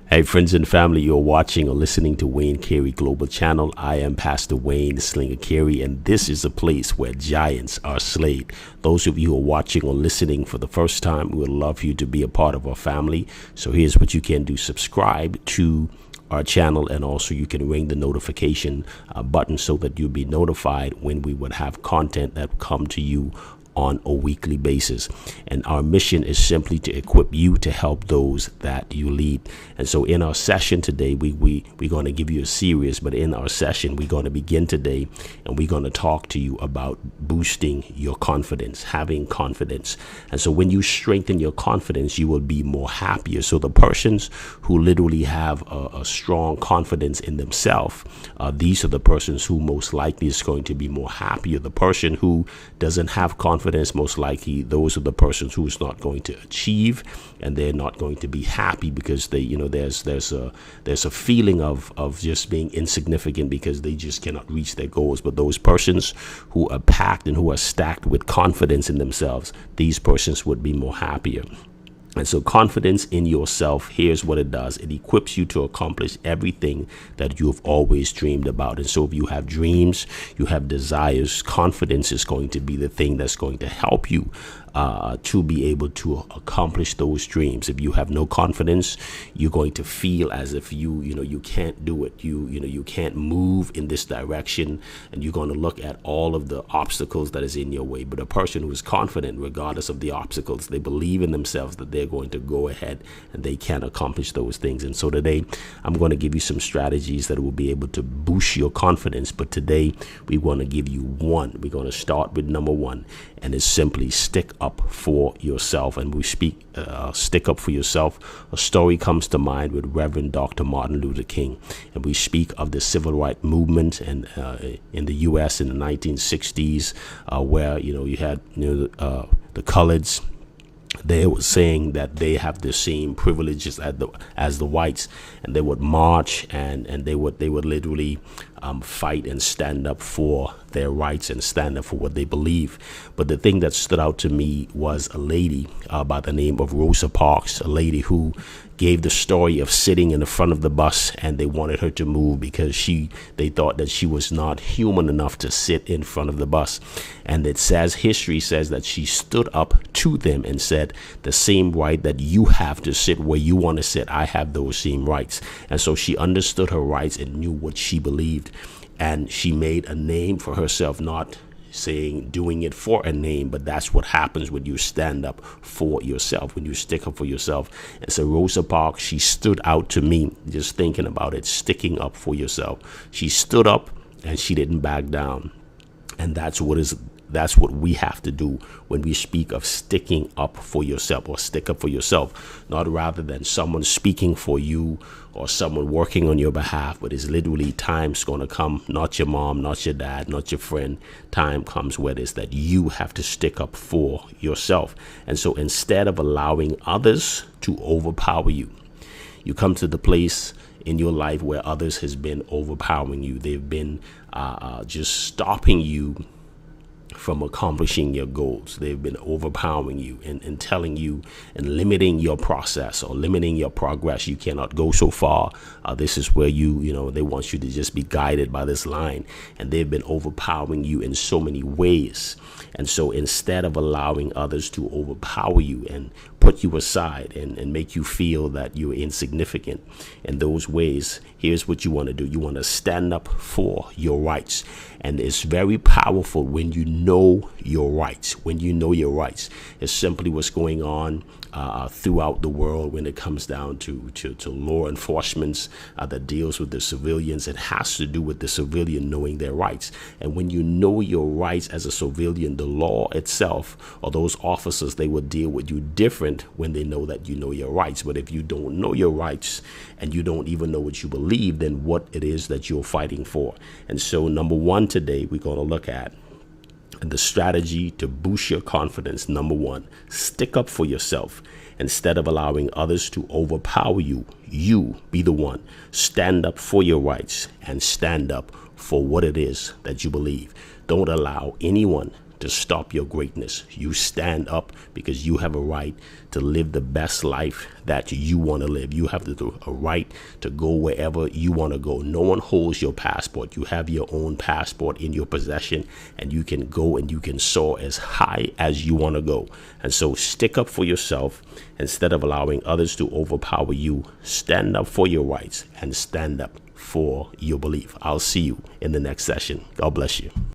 Hey, friends and family, you're watching or listening to Wayne Carey Global Channel. I am Pastor Wayne Slinger Carey, and this is a place where giants are slayed. Those of you who are watching or listening for the first time, we would love you to be a part of our family. So here's what you can do. Subscribe to our channel, and also you can ring the notification button so that you'll be notified when we would have content that come to you on a weekly basis. And our mission is simply to equip you to help those that you lead. And so in our session today, we're going to give you a series, but in our session, we're going to begin today and we're going to talk to you about boosting your confidence, having confidence. And so when you strengthen your confidence, you will be more happier. So the persons who literally have a strong confidence in themselves, these are the persons who most likely is going to be more happier. The person who doesn't have confidence, most likely those are the persons who's not going to achieve, and they're not going to be happy because they, there's a feeling of just being insignificant because they just cannot reach their goals. But those persons who are packed and who are stacked with confidence in themselves, these persons would be more happier. And so confidence in yourself, here's what it does. It equips you to accomplish everything that you've always dreamed about. And so if you have dreams, you have desires, confidence is going to be the thing that's going to help you to be able to accomplish those dreams. If you have no confidence, you're going to feel as if you can't do it. You can't move in this direction, and you're going to look at all of the obstacles that is in your way. But a person who is confident, regardless of the obstacles, they believe in themselves that they're going to go ahead and they can accomplish those things. And so today I'm going to give you some strategies that will be able to boost your confidence. But today we want to give you one. We're going to start with number one, and it's simply stick up for yourself. And we speak stick up for yourself. A story comes to mind with Reverend Dr. Martin Luther King, and we speak of the civil rights movement and in the U.S. in the 1960s, where you had the coloreds. They were saying that they have the same privileges as the whites, and they would march and they would literally fight and stand up for their rights and stand up for what they believe. But the thing that stood out to me was a lady by the name of Rosa Parks, a lady who gave the story of sitting in the front of the bus, and they wanted her to move because they thought that she was not human enough to sit in front of the bus. And history says that she stood up to them and said, the same right that you have to sit where you want to sit, I have those same rights. And so she understood her rights and knew what she believed, and she made a name for herself, not doing it for a name, but that's what happens when you stand up for yourself, when you stick up for yourself. And so Rosa Parks, she stood out to me just thinking about it, sticking up for yourself. She stood up and she didn't back down. And that's what we have to do when we speak of sticking up for yourself, or stick up for yourself, not rather than someone speaking for you or someone working on your behalf. But it's literally time's going to come, not your mom, not your dad, not your friend. Time comes where it's that you have to stick up for yourself. And so instead of allowing others to overpower you, you come to the place in your life where others has been overpowering you. They've been just stopping you from accomplishing your goals. They've been overpowering you and telling you and limiting your process or limiting your progress. You cannot go so far. This is where they want you to just be guided by this line, and they've been overpowering you in so many ways. And so instead of allowing others to overpower you and put you aside and make you feel that you're insignificant in those ways, here's what you want to do. You want to stand up for your rights. And it's very powerful when you know your rights. When you know your rights, it's simply what's going on throughout the world when it comes down to law enforcement that deals with the civilians. It has to do with the civilian knowing their rights. And when you know your rights as a civilian, the law itself or those officers, they will deal with you different when they know that you know your rights. But if you don't know your rights and you don't even know what you believe, then what it is that you're fighting for. And so number one today, we're going to look at the strategy to boost your confidence. Number one, stick up for yourself. Instead of allowing others to overpower you, you be the one. Stand up for your rights and stand up for what it is that you believe. Don't allow anyone to stop your greatness. You stand up because you have a right to live the best life that you want to live. You have a right to go wherever you want to go. No one holds your passport. You have your own passport in your possession, and you can go and you can soar as high as you want to go. And so stick up for yourself instead of allowing others to overpower you. Stand up for your rights and stand up for your belief. I'll see you in the next session. God bless you.